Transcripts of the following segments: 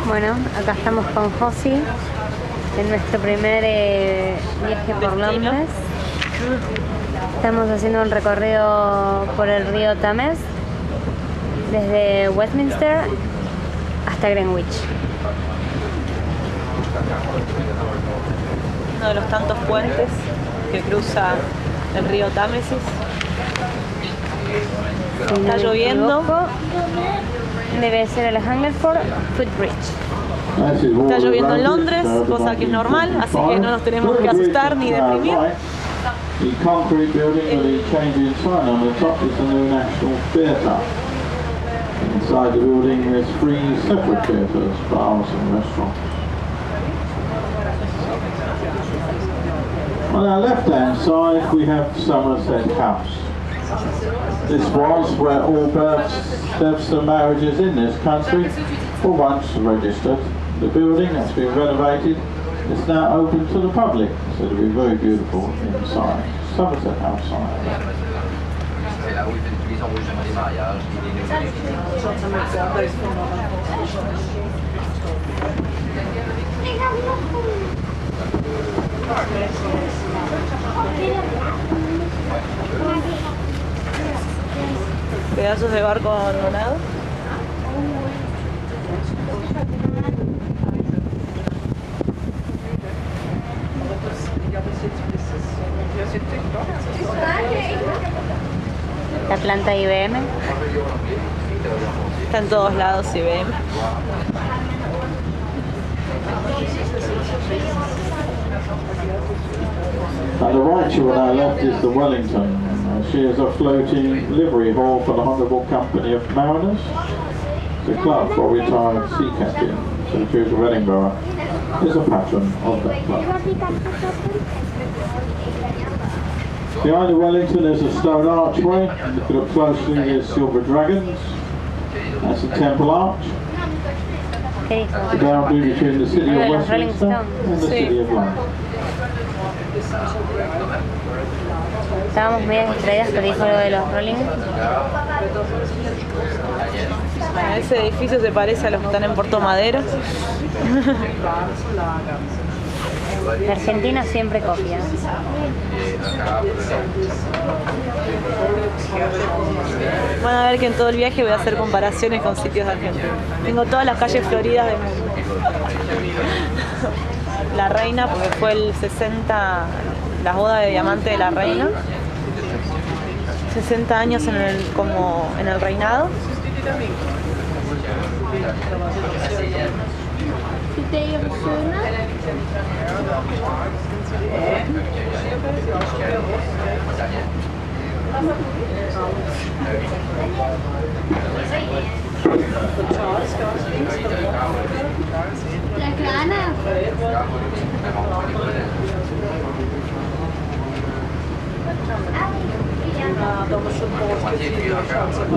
Bueno, acá estamos con Josi en nuestro primer viaje por Londres. Estamos haciendo un recorrido por el río Thames desde Westminster hasta Greenwich. Uno de los tantos puentes que cruza el río Támesis. Está lloviendo. Debe ser el Hungerford Footbridge. Está lloviendo en Londres, cosa que es normal, así que no nos tenemos que asustar ni deprimir. The concrete building with the changing sign on the top is the new National Theatre. Inside the building there's 3 separate theatres, bars and restaurants. On our left hand side we have Somerset House. This was where all births and marriages in this country were once registered. The building has been renovated. It's now open to the public, so it'll be very beautiful inside. Somerset House side. Pedazos de barco abandonado. La planta IBM. Está en todos lados IBM. On the right to our left is the Wellington. She is a floating livery hall for the Honourable Company of Mariners. The club for retired sea captains. So the Duke of Edinburgh is a patron of that club. Behind the Wellington is a stone archway. If you look closely, there's silver dragons. That's a temple arch. The boundary between the city of Westminster and the city of London. Estábamos medio distraídas, pero dijo algo de los Rolling. Ese edificio se parece a los que están en Puerto Madero. La Argentina siempre copia. Van a ver que en todo el viaje voy a hacer comparaciones con sitios de Argentina. Tengo todas las calles floridas del mundo. La reina, porque fue el 60, la boda de diamante de la reina. 60 años en el reinado. You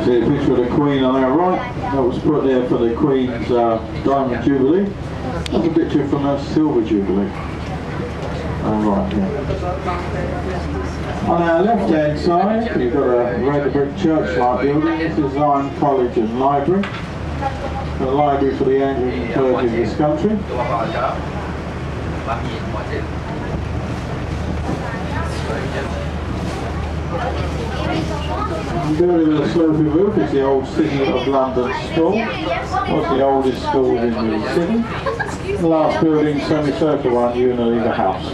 see a picture of the Queen on our right. That was put there for the Queen's Diamond Jubilee. That's a picture from her Silver Jubilee. Right here. On our left hand side, you've got a red brick church-like building. This is Zion College and Library. The library for the Anglican clergy of this country. The building with a sloping roof is the old City of London School. Was the oldest school in the city. The last building, semicircular one, Unilever House.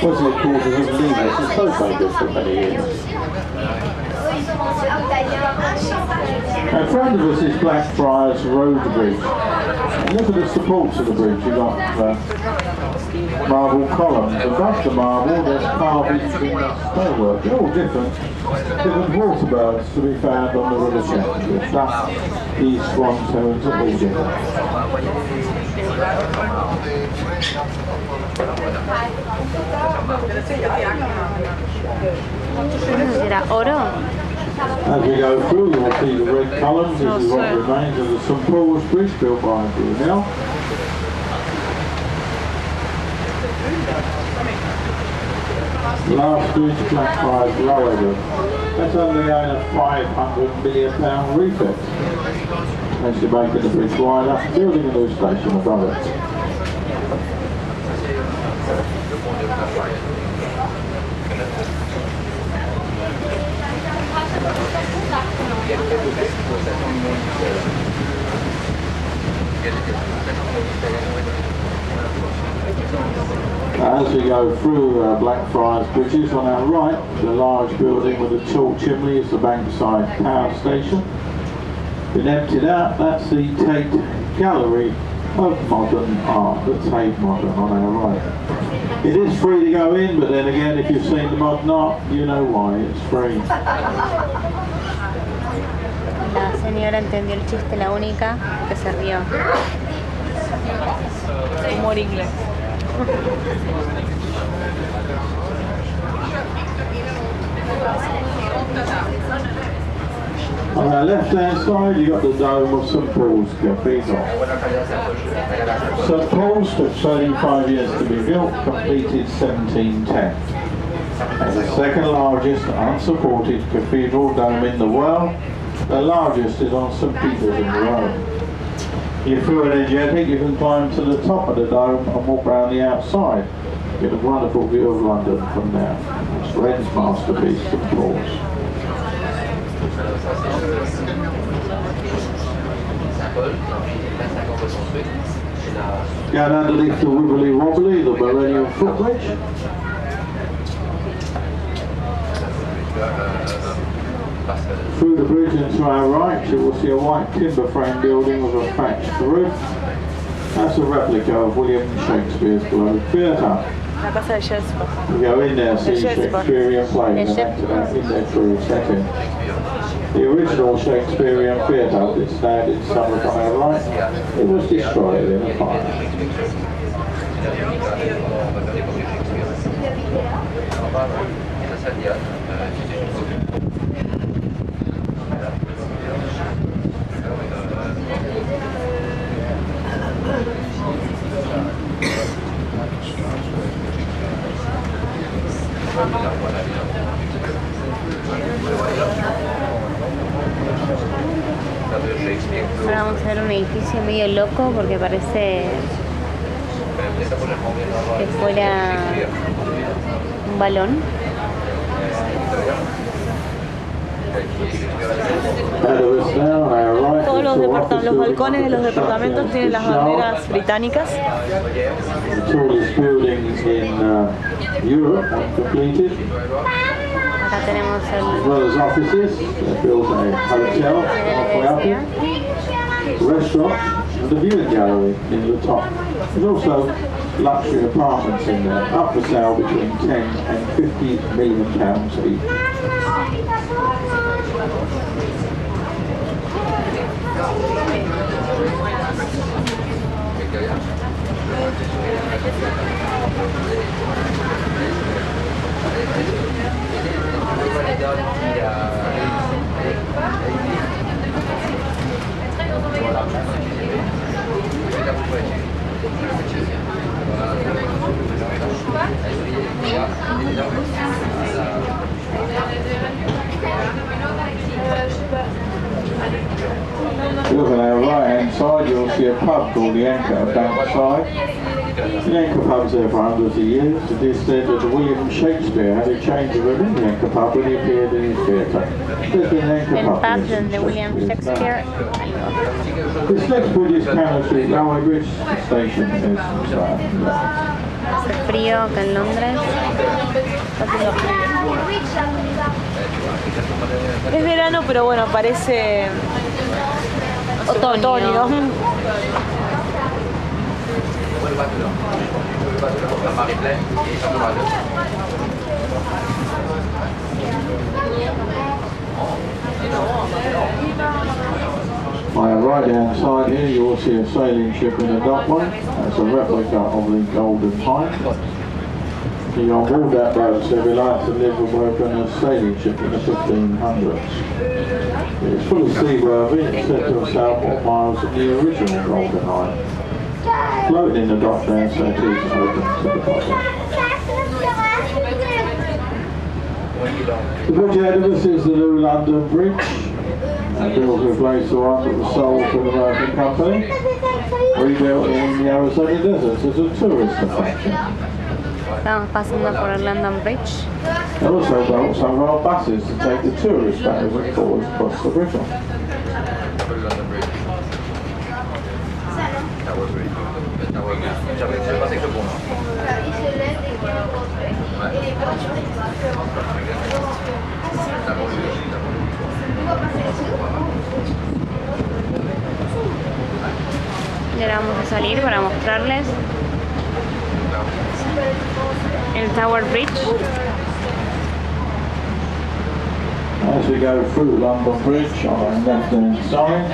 Was the quarters of leaders and sofa for many years. In front of us is Blackfriars Road Bridge. And look at the supports of the bridge. You've got marble columns. Above the marble there's carvings in stonework. They're all different water birds to be found on the river Thames. With duck, geese, swans, herons and all different. ¿Era oro? As we go through, you'll see the red columns. This is what remains of the St Paul's Bridge built by Brunel. Last bridge, Blackfriars Railway. That's undergoing a £500 million refit. Essentially making the bridge wider, building a new station above it. As we go through Blackfriars Bridges, on our right, the large building with the tall chimney is the Bankside Power Station. Been emptied out, that's the Tate Gallery of Modern Art, the Tate Modern on our right. It is free to go in, but then again, if you've seen the modern art, you know why, it's free. La señora entendió el chiste, la única que se rió. Humor inglés. On our left-hand side, you've got the dome of St Paul's Cathedral. St Paul's took 35 years to be built, completed 1710. It's the second largest unsupported cathedral dome in the world. The largest is on St Peter's in Rome. If you're energetic, you can climb to the top of the dome and walk around the outside. Get a wonderful view of London from there. It's Wren's masterpiece, St Paul's. Going underneath the Wibbly Wobbly, the Millennium Footbridge. Through the bridge and to our right, you will see a white timber frame building with a thatched roof. That's a replica of William Shakespeare's Globe Theatre. La casa de Shakespeare. You go in there, see Shakespearean plays acted out in their true setting. The original Shakespearean theatre that stand in summer on our right, it was destroyed in a fire. Ahora vamos a ver un edificio medio loco porque parece que fuera un balón. Todos los balcones de los departamentos tienen las banderas británicas. Acá tenemos el restaurant and the viewing gallery near the top. There's also luxury apartments in there, up for sale between 10 and 50 million pounds each. Look at our right hand side, you'll see a pub called the Anchor of Bankside. The Anchor pub's there for hundreds of years, to the extent that William Shakespeare had a change of room in the Anchor pub when he appeared in his theatre. There's been an Anchor el pub pub here since donde William Shakespeare. This next bridge is Cannon Street Railway Bridge Station. Hace frío acá en Londres. Es verano, pero bueno, parece otoño. On our right hand side here you will see a sailing ship in the dockway. That's a replica of the Golden Hind. You on board that boat, so we like to live and work on a sailing ship in the 1500s. It's fully seaworthy, it's said to have sailed more miles than the original Golden Hind. Floating in the dock there, so it is open to the public. The bridge ahead of us is the new London Bridge. and built to replace the one that was sold to an American company. Rebuilt in the Arizona desert as a tourist attraction. Estamos pasando por el London Bridge. They also built some rail buses to take the tourists backwards and forwards across the river. Y ahora vamos a salir para mostrarles el Tower Bridge. As we go through London Bridge on our left-hand side,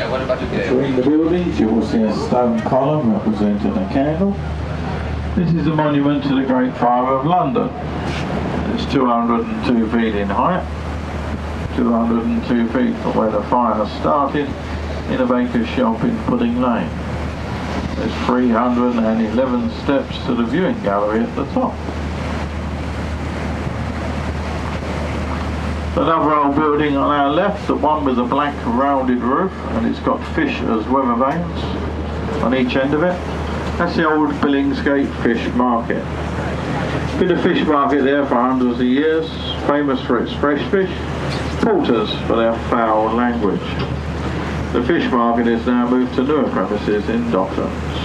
between the buildings you will see a stone column representing a candle. This is a monument to the Great Fire of London. It's 202 feet in height, 202 feet from where the fire started in a baker's shop in Pudding Lane. There's 311 steps to the viewing gallery at the top. Another old building on our left, the one with a black rounded roof, and it's got fish as weather vanes on each end of it. That's the old Billingsgate Fish Market. Been a fish market there for hundreds of years, famous for its fresh fish, porters for their foul language. The fish market is now moved to newer premises in Docklands.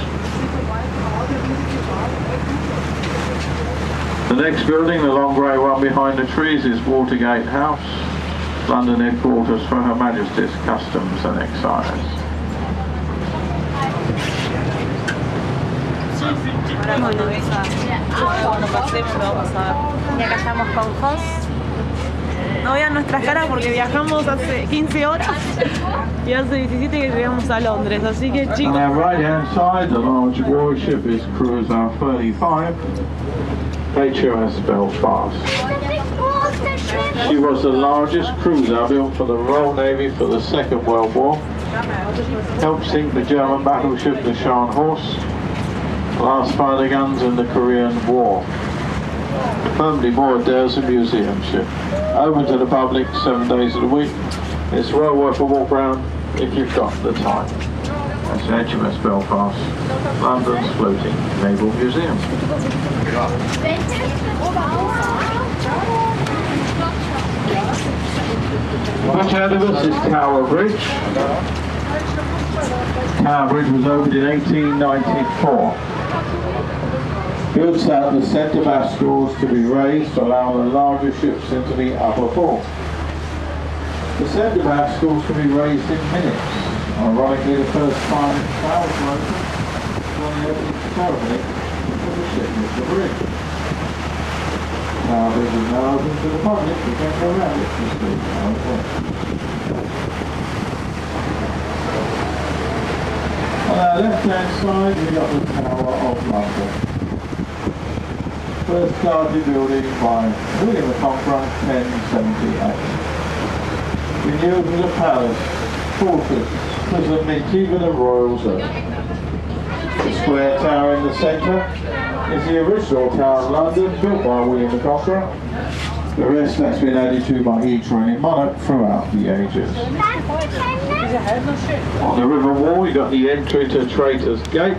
The next building, the long grey one behind the trees, is Watergate House, London headquarters for Her Majesty's Customs and Excise. Y acá estamos con Jos. No vean nuestras caras porque viajamos hace 15 horas y hace 17 que llegamos a Londres, así que On chicos. our right hand side, the large warship is Cruiser 35, HMS Belfast. She was the largest cruiser built for the Royal Navy for the Second World War. Helped sink the German battleship the Scharnhorst, last fired the guns in the Korean War. Firmly moored there as a museum ship. Open to the public 7 days of the week. It's well worth a walk round if you've got the time. That's HMS Belfast, London's floating naval museum. Much ahead of us is Tower Bridge. Tower Bridge was opened in 1894. Built so that the centre basculae to be raised to allow the larger ships into the upper port. The centre basculae can be raised in minutes. Ironically, the first time towers were opened was on the opening ceremony of the ship with the bridge. Tower Bridge is now open to the public. We can go around it to see how it works. On our left-hand side, we've got the Tower of London. First started building by William the Conqueror, 1078. Renewed as a palace, fortress, prison, mint, even a royal zone. The square tower in the centre is the original Tower of London, built by William the Conqueror. The rest has been added to by each reigning monarch throughout the ages. On the river wall, you got the entry to Traitor's Gate.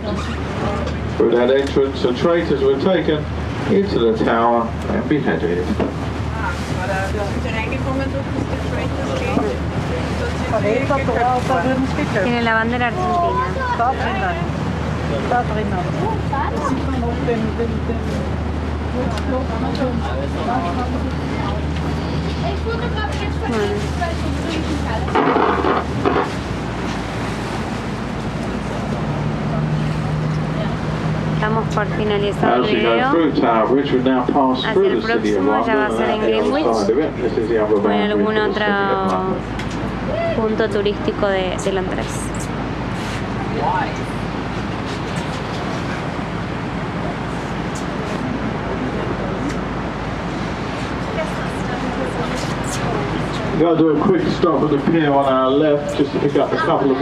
Through that entrance, the traitors were taken into the tower and beheaded. Tiene la bandera argentina. Estamos por finalizar el As we go video. through Tower Bridge, we now pass Hacia through el the city of próximo ya va a London ser en and the other Greenwich side of it. This is the other o en boundary algún for the city otro of London. punto turístico de Londres. We've got to do a quick stop at the pier on our left just to pick up a couple of